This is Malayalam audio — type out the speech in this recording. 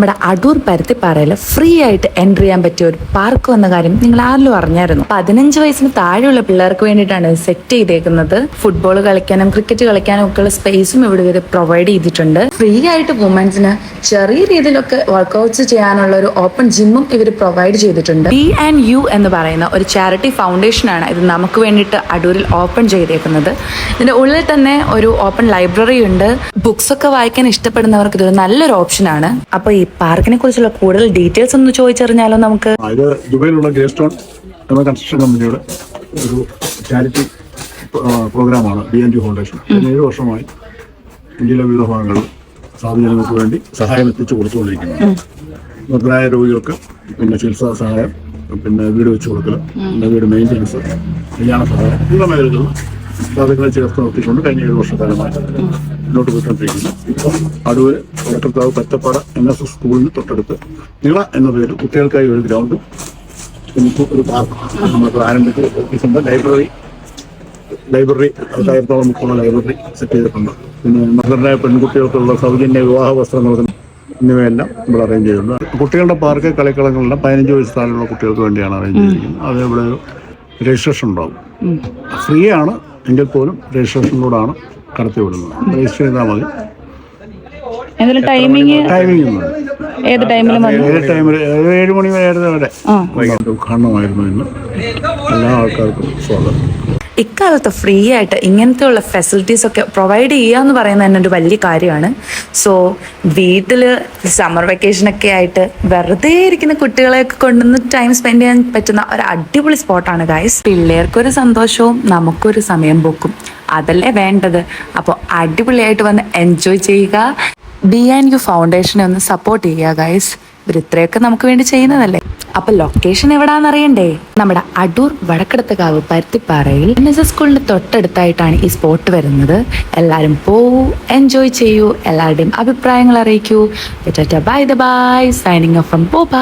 നമ്മുടെ അടൂർ പരുത്തിപ്പാറയിൽ ഫ്രീ ആയിട്ട് എൻട്രി ചെയ്യാൻ പറ്റിയ ഒരു പാർക്ക് വന്ന കാര്യം നിങ്ങൾ ആരിലും അറിഞ്ഞായിരുന്നു. 15 വയസ്സിന് താഴെയുള്ള പിള്ളേർക്ക് വേണ്ടിയിട്ടാണ് സെറ്റ് ചെയ്തേക്കുന്നത്. ഫുട്ബോൾ കളിക്കാനും ക്രിക്കറ്റ് കളിക്കാനും ഒക്കെയുള്ള സ്പേസും ഇവിടെ ഇവർ പ്രൊവൈഡ് ചെയ്തിട്ടുണ്ട്. ഫ്രീ ആയിട്ട് വുമൻസിന് ചെറിയ രീതിയിലൊക്കെ വർക്ക്ഔട്ട്സ് ചെയ്യാനുള്ള ഒരു ഓപ്പൺ ജിമ്മും ഇവർ പ്രൊവൈഡ് ചെയ്തിട്ടുണ്ട്. B&U എന്ന് പറയുന്ന ഒരു ചാരിറ്റി ഫൗണ്ടേഷനാണ് ഇത് നമുക്ക് വേണ്ടിയിട്ട് അടൂരിൽ ഓപ്പൺ ചെയ്തേക്കുന്നത്. ഇതിന്റെ ഉള്ളിൽ തന്നെ ഒരു ഓപ്പൺ ലൈബ്രറി ഉണ്ട്. ബുക്സ് ഒക്കെ വായിക്കാൻ ഇഷ്ടപ്പെടുന്നവർക്ക് ഇതൊരു നല്ലൊരു ഓപ്ഷനാണ്. അപ്പൊ ഈ പാർക്കിനെ കുറിച്ചുള്ള കൂടുതൽ ഡീറ്റെയിൽസ് ഒന്ന് ചോദിച്ചറിഞ്ഞാലോ നമുക്ക്? ഇത് ദുബൈയിലുള്ള ഗ്രേ സ്റ്റോൺ എന്ന കൺസ്ട്രക്ഷൻ കമ്പനിയുടെ ഒരു ചാരിറ്റി പ്രോഗ്രാമാണ് B&U ഫൗണ്ടേഷൻ. 7 വർഷമായി ഇന്ത്യയിലെ വിവിധ ഭാഗങ്ങളിൽ സാധുജനങ്ങൾക്ക് വേണ്ടി സഹായം എത്തിച്ചു കൊടുത്തുകൊണ്ടിരിക്കുന്നത്. നിർദ്ധരായ രോഗികൾക്ക് പിന്നെ ചികിത്സാ സഹായം, പിന്നെ വീട് വെച്ച് കൊടുക്കൽ, പിന്നെ വീട് മെയിൻ്റനൻസ്, കല്യാണ സഹായം, എല്ലാ മേഖലകളിലും സാധനങ്ങളെ ചേർത്ത് നിർത്തിക്കൊണ്ട് കഴിഞ്ഞ 7 വർഷക്കാലമായി മുന്നോട്ട് പോയിക്കൊണ്ടിരിക്കുന്നു. ഇപ്പം അടൂർ വടക്കർത്താവ് പറ്റപ്പാറ NSS സ്കൂളിന് തൊട്ടടുത്ത് നിള എന്ന പേരിൽ കുട്ടികൾക്കായി ഒരു ഗ്രൗണ്ടും ഒരു പാർക്ക് നമുക്ക് ആരംഭിച്ചിട്ടുണ്ട്. ലൈബ്രറി 1000-ഓളം ബുക്കുള്ള ലൈബ്രറി സെറ്റ് ചെയ്തിട്ടുണ്ട്. പിന്നെ മക്കളുടെ പെൺകുട്ടികൾക്കുള്ള സൗജന്യ വിവാഹ വസ്ത്രങ്ങൾ എന്നിവയെല്ലാം നമ്മൾ അറേഞ്ച് ചെയ്തിട്ടുണ്ട്. കുട്ടികളുടെ പാർക്ക് കളിക്കളങ്ങളെല്ലാം 15 വയസ്സ് താഴെയുള്ള കുട്ടികൾക്ക് വേണ്ടിയാണ് അറേഞ്ച് ചെയ്തിരിക്കുന്നത്. അത് ഇവിടെ രജിസ്ട്രേഷൻ ഉണ്ടാവും. ഫ്രീ ആണ് എങ്കിൽ പോലും രജിസ്ട്രേഷനിലൂടെയാണ് കടത്തി വിടുന്നത്. രജിസ്റ്റർ ചെയ്താൽ മതി. ടൈമിംഗ് ഏത് ടൈമിൽ 7 മണി വരെ വൈകിട്ട് ഉദ്ഘാടനമായിരുന്നു. ഇന്ന് എല്ലാ ആൾക്കാർക്കും സ്വാഗതം. ഇക്കാലത്ത് ഫ്രീ ആയിട്ട് ഇങ്ങനത്തെയുള്ള ഫെസിലിറ്റീസ് ഒക്കെ പ്രൊവൈഡ് ചെയ്യുക എന്ന് പറയുന്നത് തന്നെ ഒരു വലിയ കാര്യമാണ്. സോ വീട്ടിൽ സമ്മർ വെക്കേഷനൊക്കെ ആയിട്ട് വെറുതെ ഇരിക്കുന്ന കുട്ടികളെയൊക്കെ കൊണ്ടുവന്ന് ടൈം സ്പെൻഡ് ചെയ്യാൻ പറ്റുന്ന ഒരു അടിപൊളി സ്പോട്ടാണ് ഗൈസ്. പിള്ളേർക്കൊരു സന്തോഷവും നമുക്കൊരു സമയം പോക്കും, അതല്ലേ വേണ്ടത്. അപ്പോൾ അടിപൊളിയായിട്ട് വന്ന് എൻജോയ് ചെയ്യുക. B&U ഫൗണ്ടേഷനെ ഒന്ന് സപ്പോർട്ട് ചെയ്യുക ഗൈസ്. ഇവർ ഇത്രയൊക്കെ നമുക്ക് വേണ്ടി ചെയ്യുന്നതല്ലേ. അപ്പൊ ലൊക്കേഷൻ എവിടാന്നറിയണ്ടേ? നമ്മുടെ അടൂർ വടക്കെടുത്തകാവ് പരുത്തിപ്പാറയിൽ NSS സ്കൂളിന്റെ തൊട്ടടുത്തായിട്ടാണ് ഈ സ്പോട്ട് വരുന്നത്. എല്ലാവരും പോവൂ, എൻജോയ് ചെയ്യൂ, എല്ലാവരുടെയും അഭിപ്രായങ്ങൾ അറിയിക്കൂ. Bye bye, signing off from ബോബ.